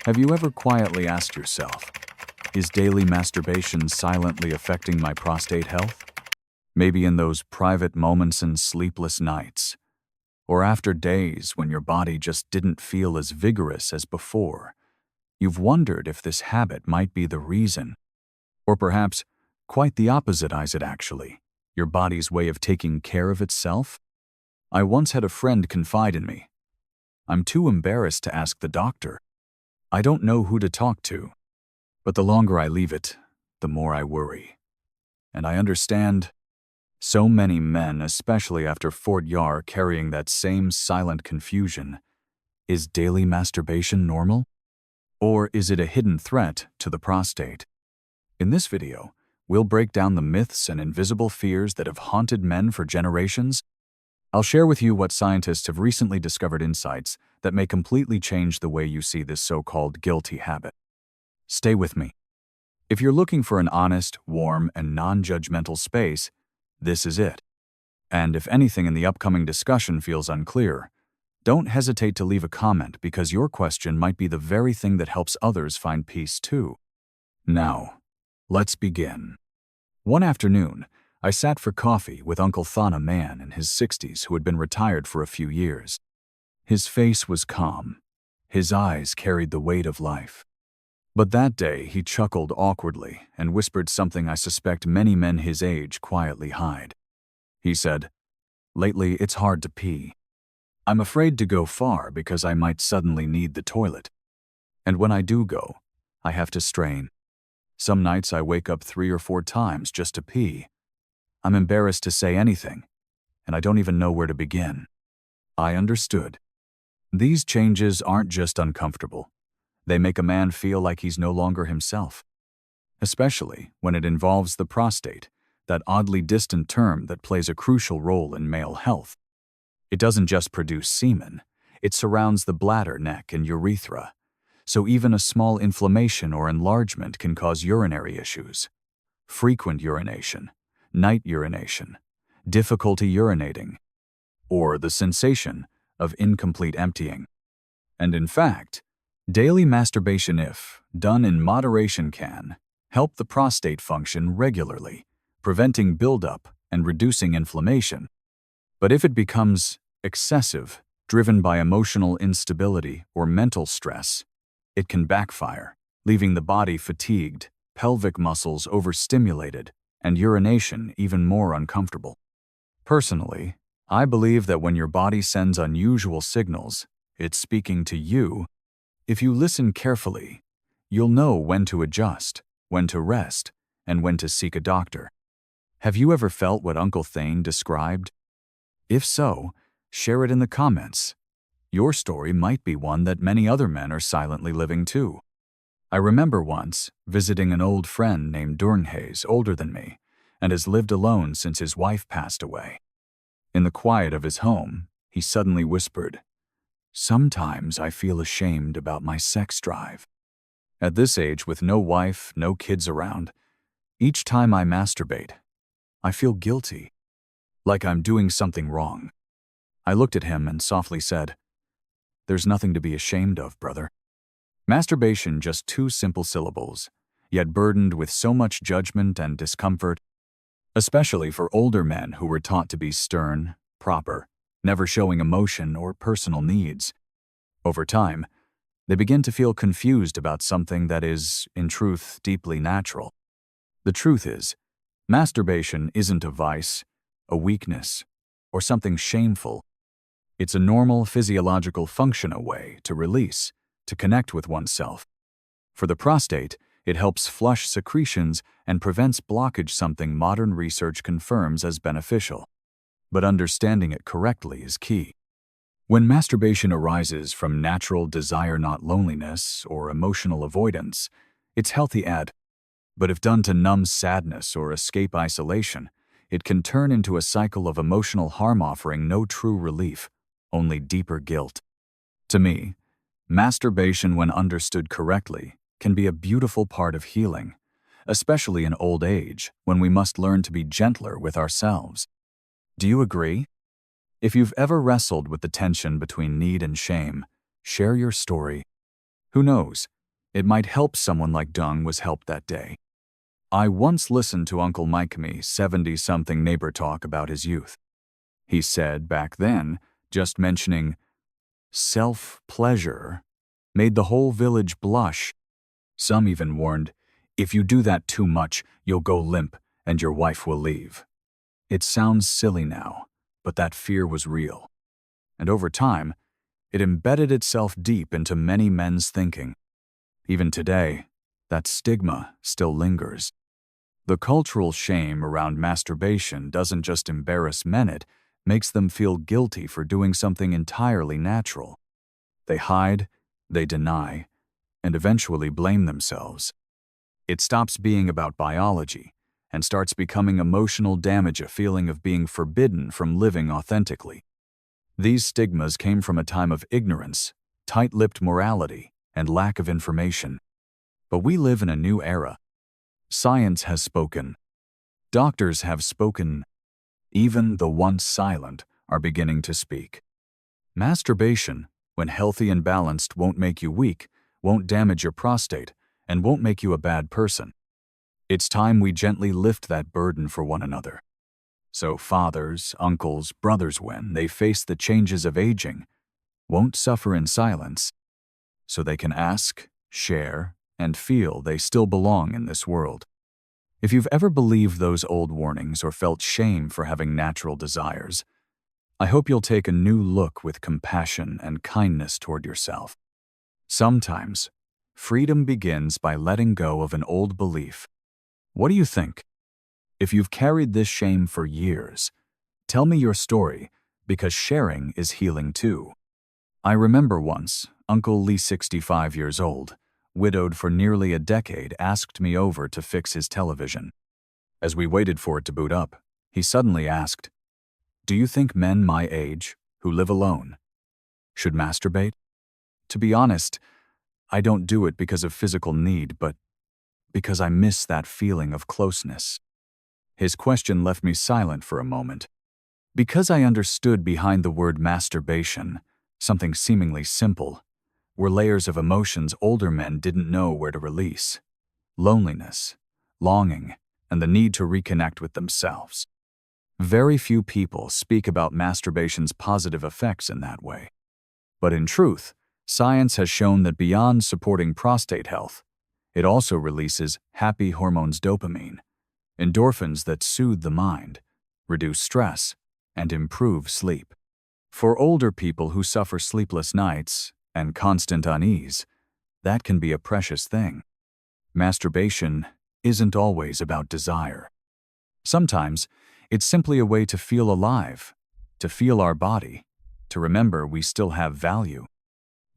Have you ever quietly asked yourself, is daily masturbation silently affecting my prostate health? Maybe in those private moments and sleepless nights, or after days when your body just didn't feel as vigorous as before, you've wondered if this habit might be the reason. Or perhaps quite the opposite, is it actually your body's way of taking care of itself? I once had a friend confide in me. I'm too embarrassed to ask the doctor. I don't know who to talk to. But the longer I leave it, the more I worry. And I understand so many men, especially after Fort Yar, carrying that same silent confusion. Is daily masturbation normal? Or is it a hidden threat to the prostate? In this video, we'll break down the myths and invisible fears that have haunted men for generations. I'll share with you what scientists have recently discovered insights that may completely change the way you see this so-called guilty habit. Stay with me. If you're looking for an honest, warm, and non-judgmental space, this is it. And if anything in the upcoming discussion feels unclear, don't hesitate to leave a comment, because your question might be the very thing that helps others find peace too. Now, let's begin. One afternoon, I sat for coffee with Uncle Thon, a man in his 60s who had been retired for a few years. His face was calm. His eyes carried the weight of life. But that day, he chuckled awkwardly and whispered something I suspect many men his age quietly hide. He said, "Lately, it's hard to pee. I'm afraid to go far because I might suddenly need the toilet. And when I do go, I have to strain. Some nights I wake up 3 or 4 times just to pee. I'm embarrassed to say anything, and I don't even know where to begin." I understood. These changes aren't just uncomfortable. They make a man feel like he's no longer himself. Especially when it involves the prostate, that oddly distant term that plays a crucial role in male health. It doesn't just produce semen, it surrounds the bladder, neck, and urethra. So even a small inflammation or enlargement can cause urinary issues. Frequent urination, night urination, difficulty urinating, or the sensation of incomplete emptying. And in fact, daily masturbation, if done in moderation, can help the prostate function regularly, preventing buildup and reducing inflammation. But if it becomes excessive, driven by emotional instability or mental stress, it can backfire, leaving the body fatigued, pelvic muscles overstimulated, and urination even more uncomfortable. Personally, I believe that when your body sends unusual signals, it's speaking to you. If you listen carefully, you'll know when to adjust, when to rest, and when to seek a doctor. Have you ever felt what Uncle Thane described? If so, share it in the comments. Your story might be one that many other men are silently living too. I remember once visiting an old friend named Durnhays, older than me, and has lived alone since his wife passed away. In the quiet of his home, he suddenly whispered, "Sometimes I feel ashamed about my sex drive." At this age, with no wife, no kids around, each time I masturbate, I feel guilty, like I'm doing something wrong. I looked at him and softly said, "There's nothing to be ashamed of, brother." Masturbation, just 2 simple syllables, yet burdened with so much judgment and discomfort, especially for older men who were taught to be stern, proper, never showing emotion or personal needs. Over time, they begin to feel confused about something that is, in truth, deeply natural. The truth is, masturbation isn't a vice, a weakness, or something shameful. It's a normal physiological function, a way to release, to connect with oneself. For the prostate, it helps flush secretions and prevents blockage, something modern research confirms as beneficial. But understanding it correctly is key. When masturbation arises from natural desire, not loneliness or emotional avoidance, it's healthy. But if done to numb sadness or escape isolation, it can turn into a cycle of emotional harm, offering no true relief, only deeper guilt. To me, masturbation, when understood correctly, can be a beautiful part of healing, especially in old age, when we must learn to be gentler with ourselves. Do you agree? If you've ever wrestled with the tension between need and shame, share your story. Who knows, It might help someone like Dung was helped that day. I once listened to Uncle Mike's 70-something neighbor talk about his youth. He said back then, just mentioning self-pleasure made the whole village blush. Some even warned, if you do that too much, you'll go limp and your wife will leave. It sounds silly now, but that fear was real. And over time, it embedded itself deep into many men's thinking. Even today, that stigma still lingers. The cultural shame around masturbation doesn't just embarrass men, it makes them feel guilty for doing something entirely natural. They hide, they deny, and eventually blame themselves. It stops being about biology and starts becoming emotional damage, a feeling of being forbidden from living authentically. These stigmas came from a time of ignorance, tight-lipped morality, and lack of information. But we live in a new era. Science has spoken. Doctors have spoken. Even the once silent are beginning to speak. Masturbation, when healthy and balanced, won't make you weak, won't damage your prostate, and won't make you a bad person. It's time we gently lift that burden for one another. So fathers, uncles, brothers, when they face the changes of aging, won't suffer in silence, so they can ask, share, and feel they still belong in this world. If you've ever believed those old warnings or felt shame for having natural desires, I hope you'll take a new look with compassion and kindness toward yourself. Sometimes, freedom begins by letting go of an old belief. What do you think? If you've carried this shame for years, tell me your story, because sharing is healing too. I remember once, Uncle Lee, 65 years old, widowed for nearly a decade, asked me over to fix his television. As we waited for it to boot up, he suddenly asked, "Do you think men my age, who live alone, should masturbate?" To be honest, I don't do it because of physical need, but because I miss that feeling of closeness. His question left me silent for a moment. Because I understood behind the word masturbation, something seemingly simple, were layers of emotions older men didn't know where to release. Loneliness, longing, and the need to reconnect with themselves. Very few people speak about masturbation's positive effects in that way. But in truth, science has shown that beyond supporting prostate health, it also releases happy hormones, dopamine, endorphins that soothe the mind, reduce stress, and improve sleep. For older people who suffer sleepless nights and constant unease, that can be a precious thing. Masturbation isn't always about desire. Sometimes, it's simply a way to feel alive, to feel our body, to remember we still have value.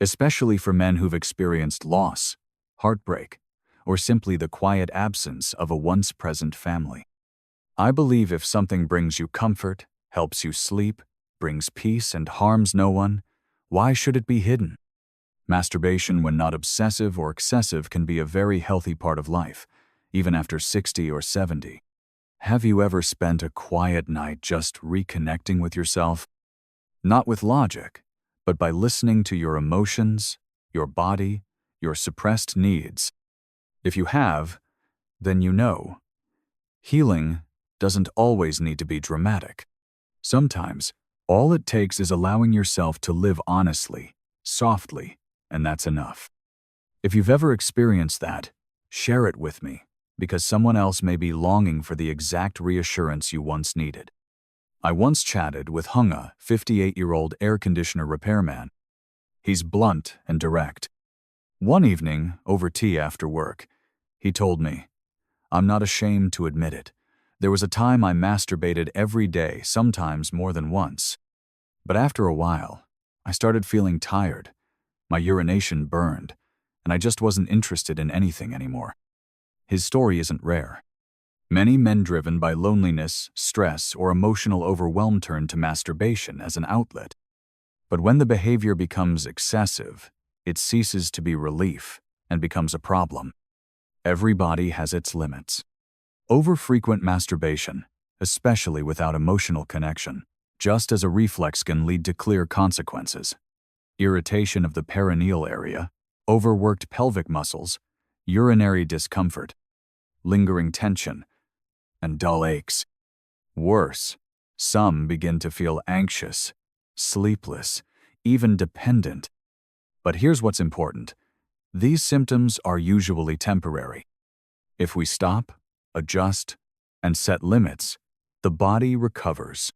Especially for men who've experienced loss, heartbreak, or simply the quiet absence of a once-present family. I believe if something brings you comfort, helps you sleep, brings peace, and harms no one, why should it be hidden? Masturbation, when not obsessive or excessive, can be a very healthy part of life, even after 60 or 70. Have you ever spent a quiet night just reconnecting with yourself? Not with logic, but by listening to your emotions, your body, your suppressed needs. If you have, then you know. Healing doesn't always need to be dramatic. Sometimes, all it takes is allowing yourself to live honestly, softly, and that's enough. If you've ever experienced that, share it with me, because someone else may be longing for the exact reassurance you once needed. I once chatted with Hung, a 58-year-old air conditioner repairman. He's blunt and direct. One evening, over tea after work, he told me, "I'm not ashamed to admit it. There was a time I masturbated every day, sometimes more than once. But after a while, I started feeling tired. My urination burned, and I just wasn't interested in anything anymore." His story isn't rare. Many men driven by loneliness, stress, or emotional overwhelm turn to masturbation as an outlet. But when the behavior becomes excessive, it ceases to be relief and becomes a problem. Every body has its limits. Over-frequent masturbation, especially without emotional connection, just as a reflex, can lead to clear consequences. Irritation of the perineal area, overworked pelvic muscles, urinary discomfort, lingering tension, and dull aches. Worse, some begin to feel anxious, sleepless, even dependent. But here's what's important. These symptoms are usually temporary. If we stop, adjust, and set limits, the body recovers.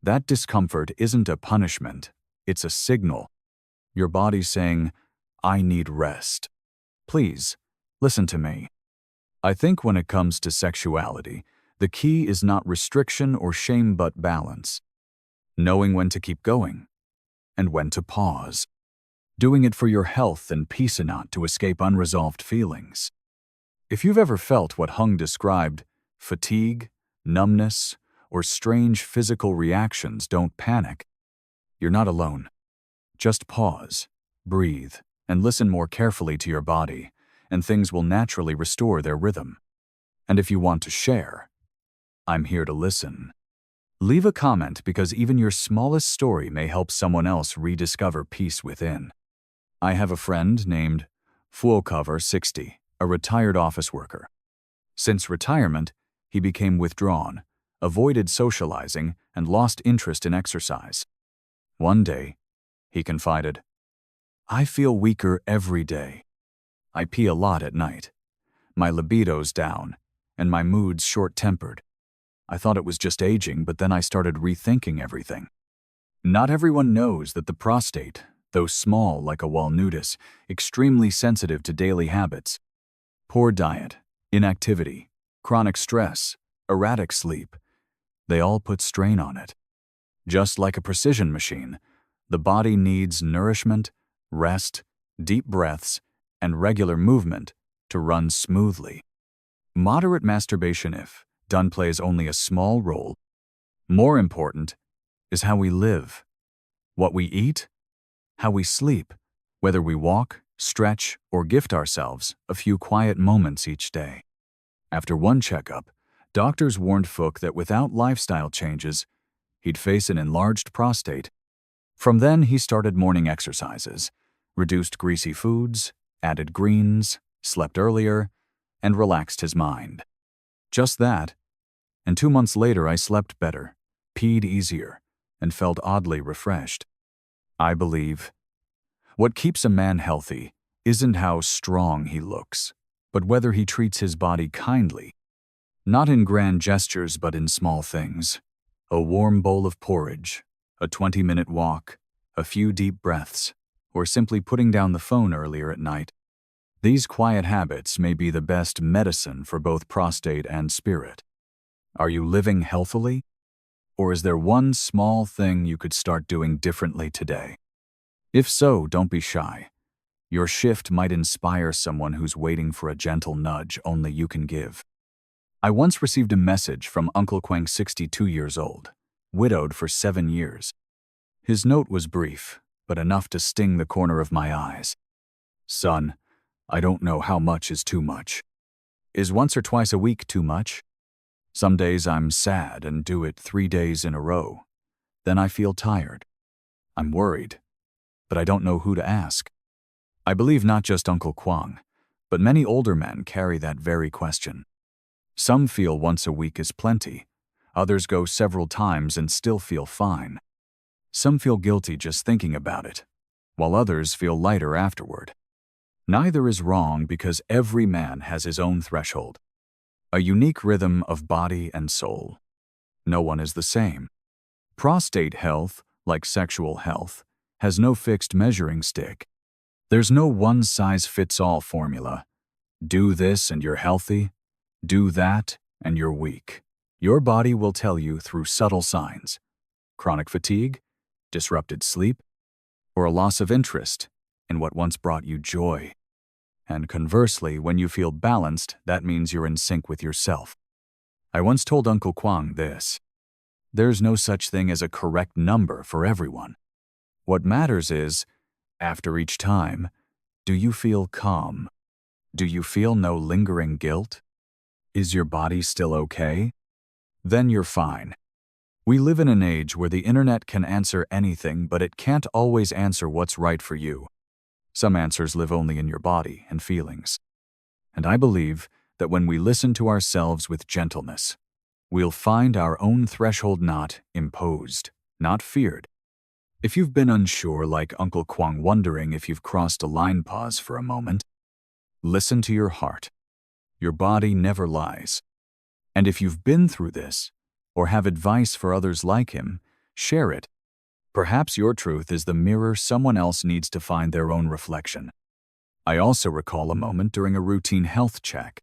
That discomfort isn't a punishment, it's a signal. Your body's saying, I need rest. Please, listen to me. I think when it comes to sexuality, the key is not restriction or shame but balance. Knowing when to keep going and when to pause. Doing it for your health and peace and not to escape unresolved feelings. If you've ever felt what Hung described, fatigue, numbness, or strange physical reactions, don't panic. You're not alone. Just pause, breathe, and listen more carefully to your body, and things will naturally restore their rhythm. And if you want to share, I'm here to listen. Leave a comment because even your smallest story may help someone else rediscover peace within. I have a friend named Fuocover60, a retired office worker. Since retirement, he became withdrawn, avoided socializing, and lost interest in exercise. One day, he confided, I feel weaker every day. I pee a lot at night. My libido's down, and my mood's short-tempered. I thought it was just aging, but then I started rethinking everything. Not everyone knows that the prostate, though small like a walnutus, extremely sensitive to daily habits. Poor diet, inactivity, chronic stress, erratic sleep, they all put strain on it. Just like a precision machine, the body needs nourishment, rest, deep breaths, and regular movement to run smoothly. Moderate masturbation, if done, plays only a small role. More important is how we live, what we eat, how we sleep, whether we walk, stretch, or gift ourselves a few quiet moments each day. After one checkup, doctors warned Fook that without lifestyle changes, he'd face an enlarged prostate. From then, he started morning exercises, reduced greasy foods, added greens, slept earlier, and relaxed his mind. Just that, and 2 months later I slept better, peed easier, and felt oddly refreshed. I believe what keeps a man healthy isn't how strong he looks, but whether he treats his body kindly. Not in grand gestures, but in small things. A warm bowl of porridge, a 20-minute walk, a few deep breaths, or simply putting down the phone earlier at night. These quiet habits may be the best medicine for both prostate and spirit. Are you living healthily? Or is there one small thing you could start doing differently today? If so, don't be shy. Your shift might inspire someone who's waiting for a gentle nudge only you can give. I once received a message from Uncle Quang, 62 years old, widowed for 7 years. His note was brief, but enough to sting the corner of my eyes. Son, I don't know how much is too much. Is once or twice a week too much? Some days I'm sad and do it 3 days in a row. Then I feel tired. I'm worried, but I don't know who to ask. I believe not just Uncle Quang, but many older men carry that very question. Some feel once a week is plenty. Others go several times and still feel fine. Some feel guilty just thinking about it, while others feel lighter afterward. Neither is wrong because every man has his own threshold, a unique rhythm of body and soul. No one is the same. Prostate health, like sexual health, has no fixed measuring stick. There's no one-size-fits-all formula. Do this and you're healthy. Do that and you're weak. Your body will tell you through subtle signs. Chronic fatigue, disrupted sleep, or a loss of interest in what once brought you joy. And conversely, when you feel balanced, that means you're in sync with yourself. I once told Uncle Quang this: there's no such thing as a correct number for everyone. What matters is, after each time, do you feel calm? Do you feel no lingering guilt? Is your body still okay? Then you're fine. We live in an age where the internet can answer anything, but it can't always answer what's right for you. Some answers live only in your body and feelings. And I believe that when we listen to ourselves with gentleness, we'll find our own threshold not imposed, not feared. If you've been unsure like Uncle Kwang, wondering if you've crossed a line, pause for a moment. Listen to your heart. Your body never lies. And if you've been through this, or have advice for others like him, share it. Perhaps your truth is the mirror someone else needs to find their own reflection. I also recall a moment during a routine health check.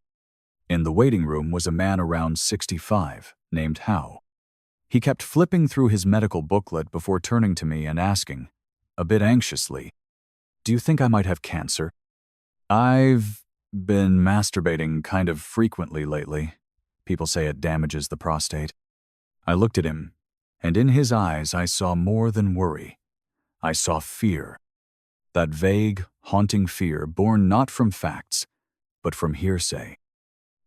In the waiting room was a man around 65, named Hao. He kept flipping through his medical booklet before turning to me and asking, a bit anxiously, "Do you think I might have cancer?" "I've been masturbating kind of frequently lately. People say it damages the prostate." I looked at him, and in his eyes I saw more than worry. I saw fear. That vague, haunting fear born not from facts, but from hearsay.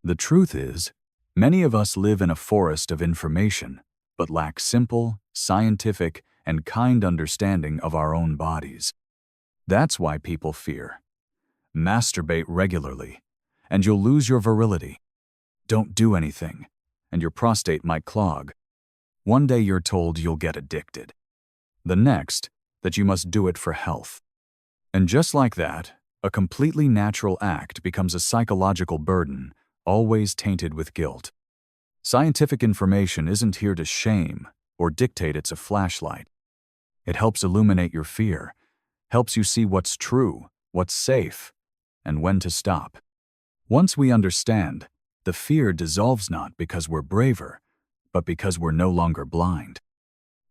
The truth is, many of us live in a forest of information, but lack simple, scientific, and kind understanding of our own bodies. That's why people fear. Masturbate regularly, and you'll lose your virility. Don't do anything, and your prostate might clog. One day you're told you'll get addicted. The next, that you must do it for health. And just like that, a completely natural act becomes a psychological burden, always tainted with guilt. Scientific information isn't here to shame or dictate it's a flashlight. It helps illuminate your fear, helps you see what's true, what's safe, and when to stop. Once we understand, the fear dissolves not because we're braver, but because we're no longer blind.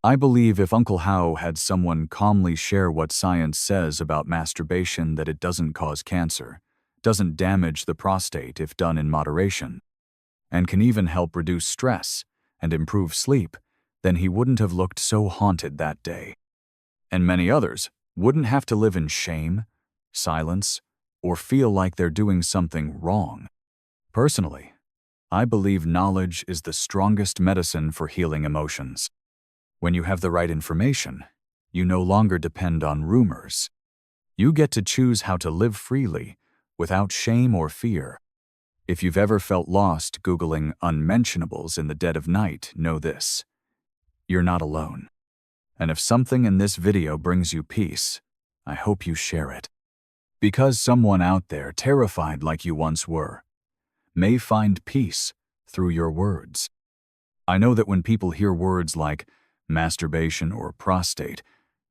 I believe if Uncle Hao had someone calmly share what science says about masturbation, that it doesn't cause cancer, doesn't damage the prostate if done in moderation, and can even help reduce stress and improve sleep, then he wouldn't have looked so haunted that day. And many others wouldn't have to live in shame, silence, or feel like they're doing something wrong. Personally, I believe knowledge is the strongest medicine for healing emotions. When you have the right information, you no longer depend on rumors. You get to choose how to live freely, without shame or fear. If you've ever felt lost Googling unmentionables in the dead of night, know this: you're not alone. And if something in this video brings you peace, I hope you share it. Because someone out there, terrified like you once were, may find peace through your words. I know that when people hear words like masturbation or prostate,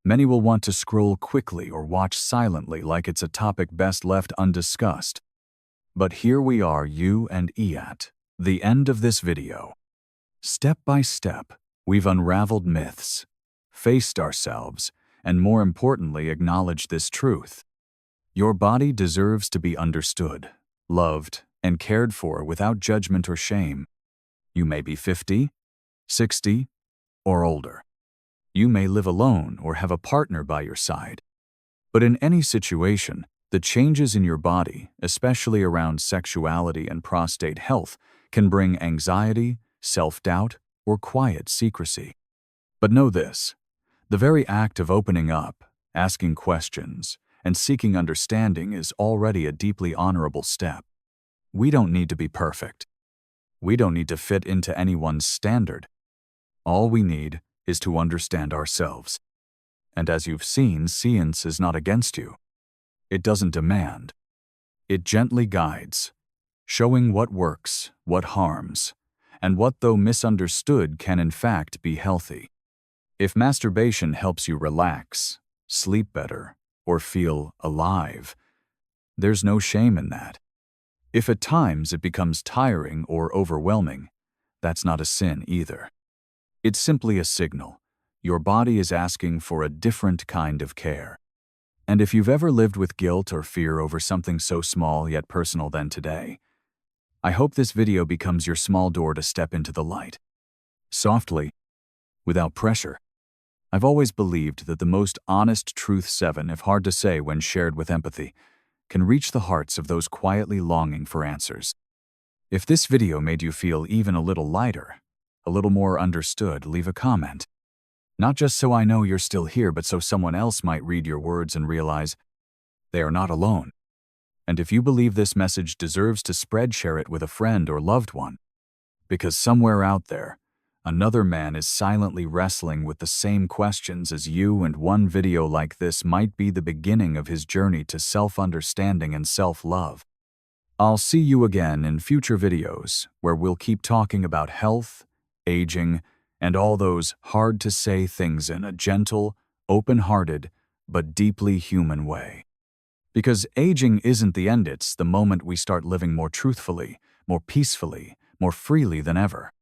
many will want to scroll quickly or watch silently like it's a topic best left undiscussed. But here we are, you and E at the end of this video. Step by step, we've unraveled myths, faced ourselves, and more importantly, acknowledged this truth. Your body deserves to be understood, loved, and cared for without judgment or shame. You may be 50, 60, or older. You may live alone or have a partner by your side. But in any situation, the changes in your body, especially around sexuality and prostate health, can bring anxiety, self-doubt, or quiet secrecy. But know this: the very act of opening up, asking questions, and seeking understanding is already a deeply honorable step. We don't need to be perfect. We don't need to fit into anyone's standard. All we need is to understand ourselves. And as you've seen, science is not against you. It doesn't demand. It gently guides, showing what works, what harms, and what, though misunderstood, can in fact be healthy. If masturbation helps you relax, sleep better, or feel alive, there's no shame in that. If at times it becomes tiring or overwhelming, that's not a sin either. It's simply a signal. Your body is asking for a different kind of care. And if you've ever lived with guilt or fear over something so small yet personal, then today, I hope this video becomes your small door to step into the light. Softly, without pressure. I've always believed that the most honest truth, 7, if hard to say when shared with empathy, can reach the hearts of those quietly longing for answers. If this video made you feel even a little lighter, a little more understood, leave a comment. Not just so I know you're still here, but so someone else might read your words and realize they are not alone. And if you believe this message deserves to spread, share it with a friend or loved one. Because somewhere out there, another man is silently wrestling with the same questions as you, and one video like this might be the beginning of his journey to self-understanding and self-love. I'll see you again in future videos where we'll keep talking about health, aging, and all those hard-to-say things in a gentle, open-hearted, but deeply human way. Because aging isn't the end, it's the moment we start living more truthfully, more peacefully, more freely than ever.